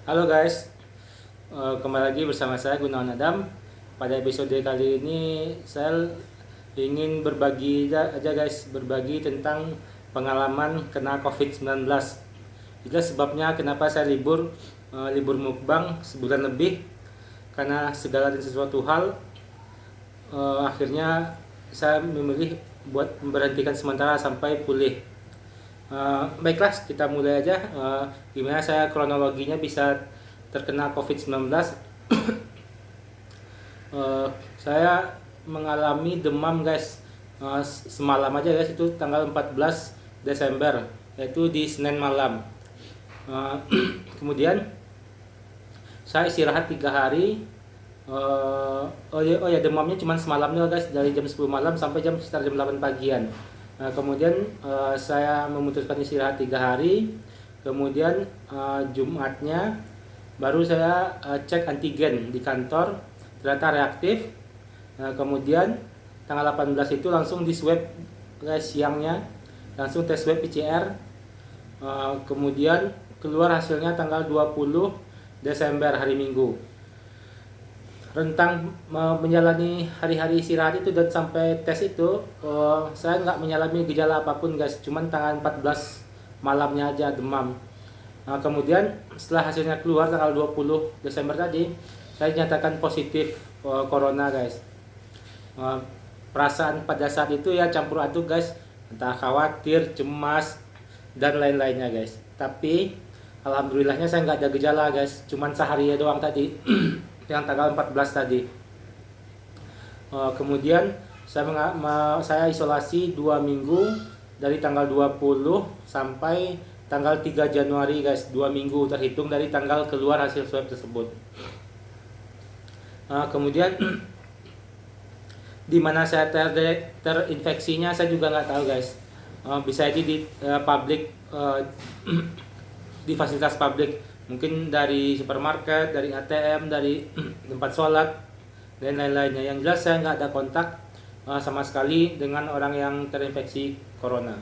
Halo guys, kembali lagi bersama saya Gunawan Adam. Pada episode kali ini saya ingin berbagi aja guys, berbagi tentang pengalaman kena COVID-19. Itulah sebabnya kenapa saya libur mukbang sebulan lebih, karena segala dan sesuatu hal akhirnya saya memilih buat memberhentikan sementara sampai pulih. Baiklah, kita mulai aja. Gimana saya kronologinya bisa terkena COVID-19. Saya mengalami demam guys, semalam aja guys, itu tanggal 14 Desember, yaitu di Senin malam. Uh, Kemudian saya istirahat 3 hari. Oh ya, demamnya cuma semalamnya guys, dari jam 10 malam sampai sekitar jam 8 pagian. Kemudian saya memutuskan istirahat 3 hari. Kemudian Jumatnya baru saya cek antigen di kantor, ternyata reaktif. Kemudian tanggal 18 itu langsung di swab guys, siangnya langsung tes swab PCR. Kemudian keluar hasilnya tanggal 20 Desember, hari Minggu. Rentang menjalani hari-hari istirahat itu dan sampai tes itu, saya nggak mengalami gejala apapun guys, cuman tanggal 14 malamnya aja demam. Kemudian setelah hasilnya keluar tanggal 20 Desember tadi, saya dinyatakan positif corona guys. Perasaan pada saat itu ya campur aduk guys, entah khawatir, cemas, dan lain-lainnya guys. Tapi alhamdulillahnya saya nggak ada gejala guys, cuman sehari doang tadi. Yang tanggal 14 tadi. Kemudian saya isolasi 2 minggu, dari tanggal 20 sampai tanggal 3 Januari guys, 2 minggu terhitung dari tanggal keluar hasil swab tersebut. Kemudian di mana saya terinfeksinya saya juga nggak tahu guys. Bisa jadi di publik, di fasilitas publik, mungkin dari supermarket, dari ATM, dari tempat sholat, dan lain-lainnya. Yang jelas saya nggak ada kontak sama sekali dengan orang yang terinfeksi corona.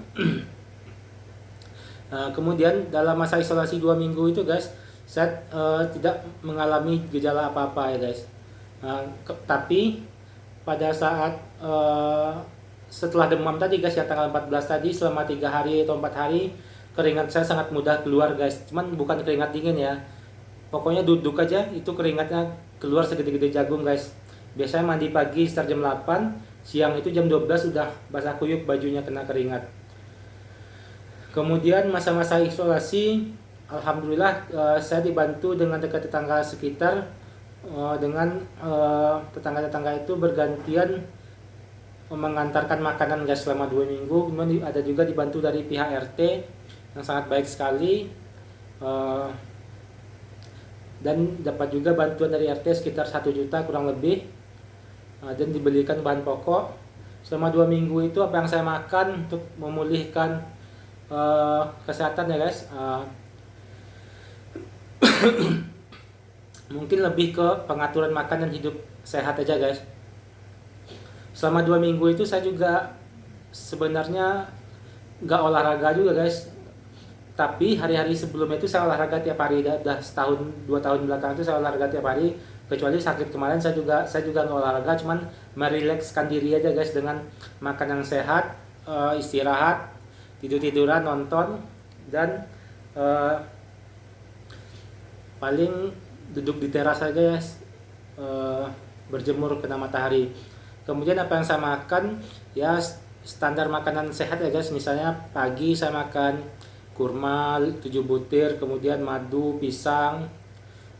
Kemudian dalam masa isolasi 2 minggu itu guys, saya tidak mengalami gejala apa-apa ya guys. Tapi pada saat setelah demam tadi guys, yang tanggal 14 tadi, selama 3 hari atau 4 hari keringat saya sangat mudah keluar guys. Cuman bukan keringat dingin ya, pokoknya duduk aja itu keringatnya keluar segede-gede jagung guys. Biasanya mandi pagi sekitar jam 8, siang itu jam 12 udah basah kuyup, bajunya kena keringat. Kemudian masa-masa isolasi, alhamdulillah saya dibantu dengan tetangga sekitar, dengan tetangga-tetangga itu bergantian mengantarkan makanan guys selama 2 minggu. Kemudian ada juga dibantu dari pihak RT yang sangat baik sekali, dan dapat juga bantuan dari RT sekitar 1 juta kurang lebih, dan dibelikan bahan pokok. Selama 2 minggu itu apa yang saya makan untuk memulihkan kesehatan ya guys, mungkin lebih ke pengaturan makan dan hidup sehat aja guys. Selama 2 minggu itu saya juga sebenarnya nggak olahraga juga guys. Tapi hari-hari sebelumnya itu saya olahraga tiap hari. Udah setahun 2 tahun belakang itu saya olahraga tiap hari. Kecuali sakit kemarin saya juga nggak olahraga, cuman merilekskan diri aja guys dengan makan yang sehat, istirahat, tiduran, nonton, dan paling duduk di teras aja guys, berjemur kena matahari. Kemudian apa yang saya makan ya standar makanan sehat ya guys. Misalnya pagi saya makan kurma 7 butir, kemudian madu, pisang,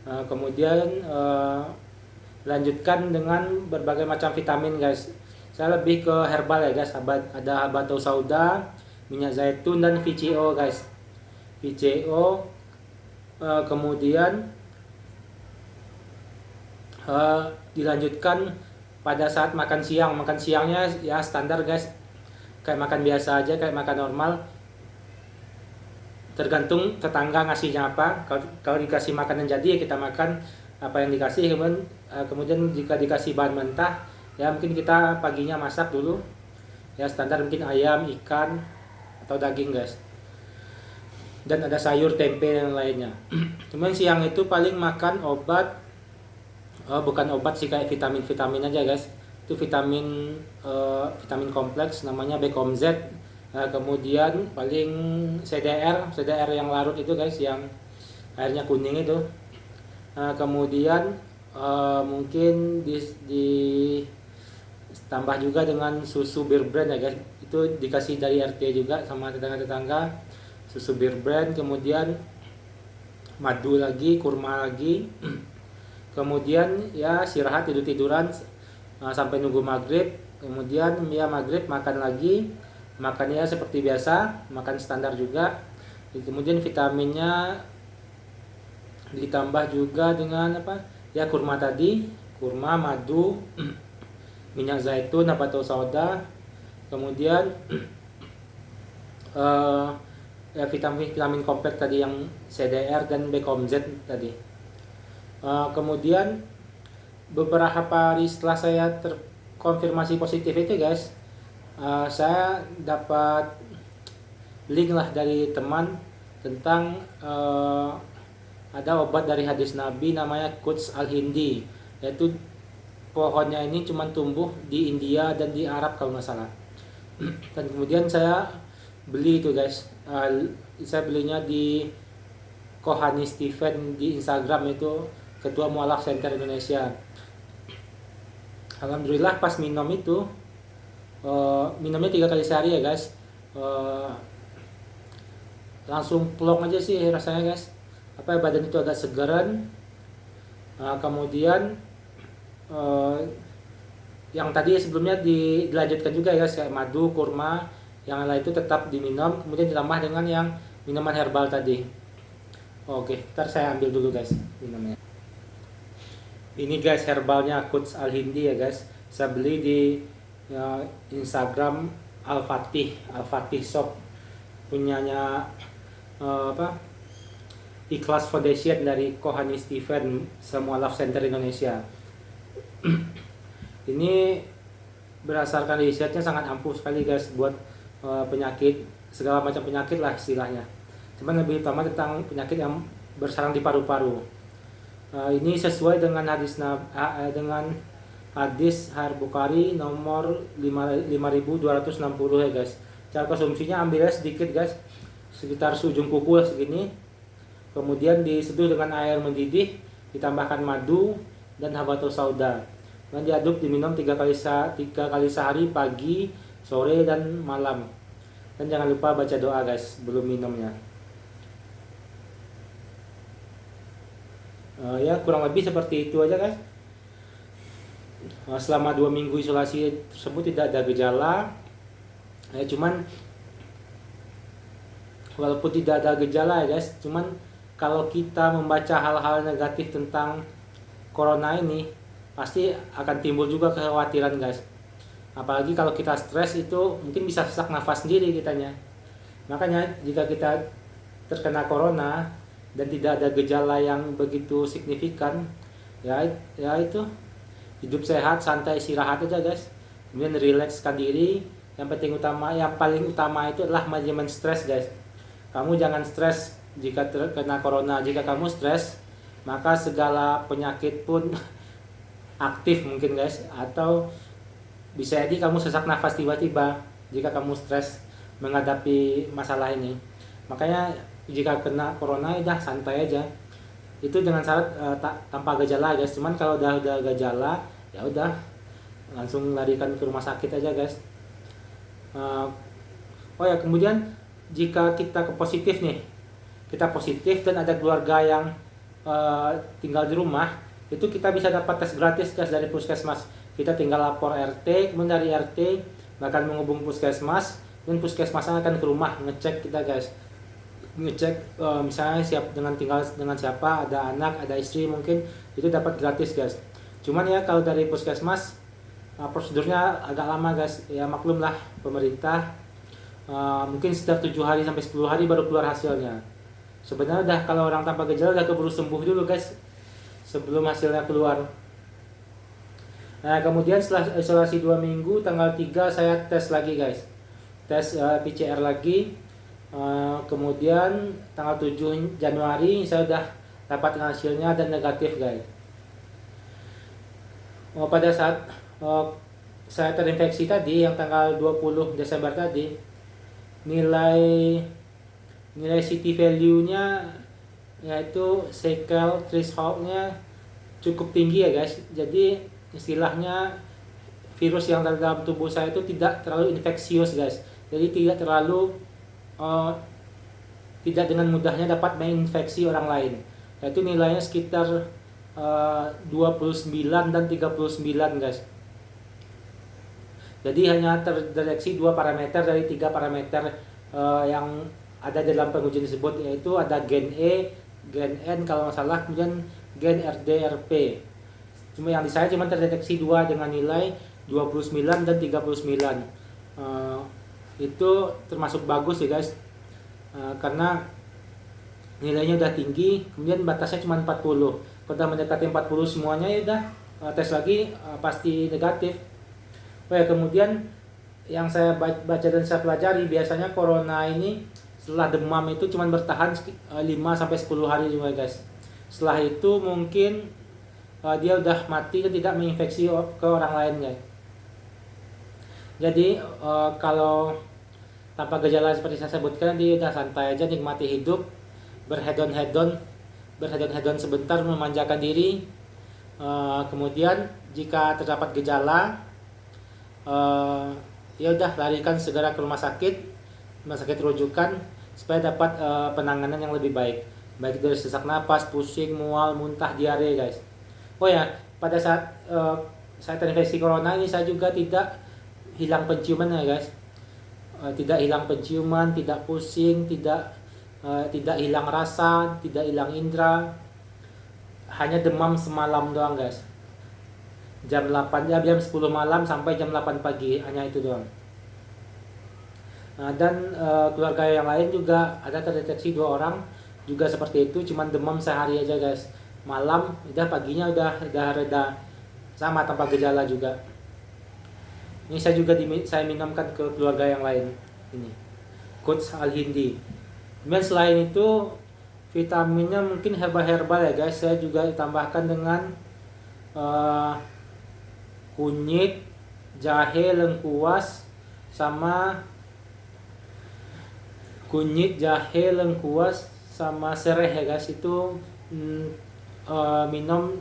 kemudian lanjutkan dengan berbagai macam vitamin guys. Saya lebih ke herbal ya guys, ada habatus sauda, minyak zaitun, dan VCO guys. VCO, kemudian dilanjutkan pada saat makan siang. Makan siangnya ya standar guys, kayak makan biasa aja, kayak makan normal. Tergantung tetangga ngasihnya apa. Kalau dikasih makanan jadi ya kita makan apa yang dikasih. Kemudian jika dikasih bahan mentah ya mungkin kita paginya masak dulu ya, standar mungkin ayam, ikan, atau daging guys. dan ada sayur, tempe dan lainnya. Cuman siang itu paling makan obat, bukan obat sih, kayak vitamin aja guys. Itu vitamin kompleks namanya Becomz. Kemudian paling CDR yang larut itu guys, yang airnya kuning itu. Kemudian mungkin ditambah juga dengan susu Bir Brand ya guys. Itu dikasih dari RT juga sama tetangga-tetangga, susu Bir Brand. Kemudian madu lagi, kurma lagi. Kemudian ya istirahat, tiduran sampai nunggu maghrib. Kemudian ya maghrib makan lagi, makannya seperti biasa, makan standar juga. Kemudian vitaminnya ditambah juga dengan ya kurma tadi, kurma, madu, minyak zaitun, nabato soda. Kemudian ya vitamin kompleks tadi yang CDR dan Becomz tadi. Kemudian beberapa hari setelah saya terkonfirmasi positif itu guys, saya dapat link lah dari teman tentang ada obat dari hadis Nabi namanya Quds Al-Hindi, yaitu pohonnya ini cuma tumbuh di India dan di Arab kalau nggak salah. Dan kemudian saya beli itu guys, saya belinya di Kohani Steven di Instagram, itu Ketua Mualaf Center Indonesia. Alhamdulillah pas minum itu, minumnya 3 kali sehari ya guys, langsung plong aja sih rasanya guys. Badan itu agak segeran. Kemudian yang tadi sebelumnya dilanjutkan juga ya guys, kayak madu, kurma, yang lain itu tetap diminum, kemudian ditambah dengan yang minuman herbal tadi. Oke, ntar saya ambil dulu guys minumnya. Ini guys herbalnya Quds Al-Hindi ya guys, saya beli di Instagram Al-Fatih Shop, punyanya Ikhlas Foundation dari Kohani Steven Mualaf Center Indonesia. Ini berdasarkan risetnya sangat ampuh sekali guys buat penyakit, segala macam penyakit lah istilahnya. Cuman lebih utama tentang penyakit yang bersarang di paru-paru. Ini sesuai dengan hadis Bukhari nomor 5260 ya guys. Cara konsumsinya ambilnya sedikit guys, sekitar seujung kuku segini. Kemudian diseduh dengan air mendidih, ditambahkan madu dan habatus sauda. Dan diaduk, diminum 3 kali sehari, pagi, sore dan malam. Dan jangan lupa baca doa guys sebelum minumnya. Ya kurang lebih seperti itu aja guys. Selama 2 minggu isolasi tersebut tidak ada gejala. Cuman walaupun tidak ada gejala ya guys, cuman kalau kita membaca hal-hal negatif tentang corona ini, pasti akan timbul juga kekhawatiran guys. Apalagi kalau kita stres itu mungkin bisa sesak nafas sendiri kitanya. Makanya jika kita terkena corona dan tidak ada gejala yang begitu signifikan, ya itu hidup sehat, santai, istirahat aja guys. Kemudian rilekskan diri. Yang paling utama itu adalah manajemen stres guys. Kamu jangan stres jika terkena corona. Jika kamu stres, maka segala penyakit pun aktif mungkin guys, atau bisa jadi kamu sesak nafas tiba-tiba jika kamu stres menghadapi masalah ini. Makanya jika kena corona udah santai aja. Itu dengan syarat tanpa gejala guys. Cuman kalau udah gejala ya udah langsung larikan ke rumah sakit aja guys. Kemudian jika kita positif nih, kita positif dan ada keluarga yang tinggal di rumah, itu kita bisa dapat tes gratis guys dari puskesmas. Kita tinggal lapor RT, kemudian dari RT bahkan menghubung puskesmas, dan puskesmas akan ke rumah ngecek kita guys. Ngecek misalnya tinggal dengan siapa, ada anak, ada istri, mungkin itu dapat gratis guys. Cuman ya kalau dari puskesmas prosedurnya agak lama guys. Ya maklum lah pemerintah, mungkin sekitar 7 hari sampai 10 hari baru keluar hasilnya. Sebenarnya udah kalau orang tanpa gejala udah keburu sembuh dulu guys sebelum hasilnya keluar. Nah kemudian setelah isolasi 2 minggu, tanggal 3 saya tes lagi guys, tes PCR lagi. Kemudian tanggal 7 Januari saya udah dapat hasilnya dan negatif guys. Pada saat saya terinfeksi tadi yang tanggal 20 Desember tadi, nilai CT value-nya yaitu Sekel threshold-nya cukup tinggi ya guys. Jadi istilahnya virus yang dalam tubuh saya itu tidak terlalu infeksius guys. Jadi tidak terlalu tidak dengan mudahnya dapat menginfeksi orang lain. Yaitu nilainya sekitar 29 dan 39 guys. Jadi hanya terdeteksi 2 parameter dari 3 parameter yang ada dalam pengujian tersebut, yaitu ada gen E, gen N kalau nggak salah, kemudian gen RD-RP. Cuma yang di saya cuma terdeteksi 2 dengan nilai 29 dan 39. Itu termasuk bagus ya guys, karena nilainya udah tinggi, kemudian batasnya cuma 40. Kalau udah mendekati 40 semuanya ya udah tes lagi pasti negatif. Kemudian yang saya baca dan saya pelajari, biasanya corona ini setelah demam itu cuma bertahan 5 sampai 10 hari juga guys. Setelah itu mungkin dia udah mati dan tidak menginfeksi ke orang lain guys. Jadi kalau tanpa gejala seperti saya sebutkan, dia udah santai aja, nikmati hidup, berhedon-hedon sebentar, memanjakan diri. Kemudian jika terdapat gejala, ya udah larikan segera ke rumah sakit rujukan supaya dapat penanganan yang lebih baik dari sesak napas, pusing, mual, muntah, diare guys. Pada saat saya terinfeksi corona ini, saya juga tidak hilang penciuman ya guys. Tidak hilang penciuman, tidak pusing, tidak hilang rasa, tidak hilang indera, hanya demam semalam doang guys. Jam 10 malam sampai jam 8 pagi, hanya itu doang. Dan keluarga yang lain juga ada terdeteksi 2 orang juga seperti itu, cuman demam sehari aja guys. Malam udah, paginya udah reda, sama tanpa gejala juga. Ini saya minumkan ke keluarga yang lain ini, Coach Al-Hindi. Kemudian selain itu vitaminnya mungkin herbal ya guys. Saya juga tambahkan dengan kunyit, jahe, lengkuas sama sereh ya guys. Itu minum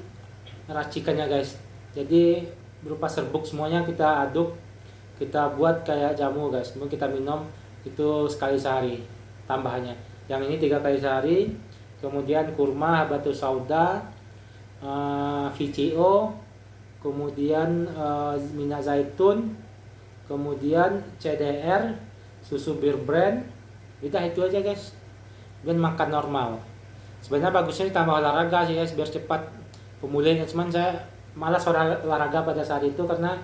racikannya guys. Jadi berupa serbuk, semuanya kita aduk, kita buat kayak jamu guys. Kemudian kita minum itu sekali sehari tambahannya. Yang ini 3 kali sehari. Kemudian kurma, habatus sauda, VCO, kemudian minyak zaitun, kemudian CDR, susu bir brand. Udah itu aja guys. Dan makan normal. Sebenarnya bagusnya ditambah olahraga sih guys, biar cepat pemulihannya. Cuman saya malas olahraga pada saat itu, karena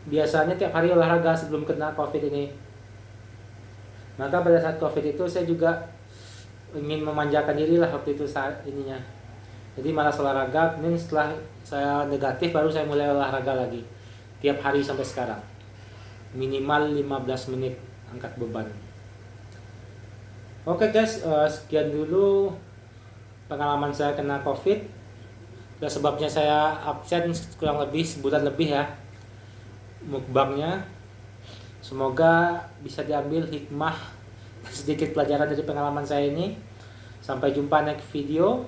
biasanya tiap hari olahraga sebelum kena COVID ini. Maka pada saat COVID itu saya juga ingin memanjakan diri lah waktu itu saat ininya. Jadi malas olahraga. Kemudian setelah saya negatif baru saya mulai olahraga lagi tiap hari sampai sekarang. Minimal 15 menit angkat beban. Oke guys, sekian dulu pengalaman saya kena COVID. Dan sebabnya saya absen kurang lebih sebulan lebih ya mukbangnya. Semoga bisa diambil hikmah sedikit pelajaran dari pengalaman saya ini. Sampai jumpa next video.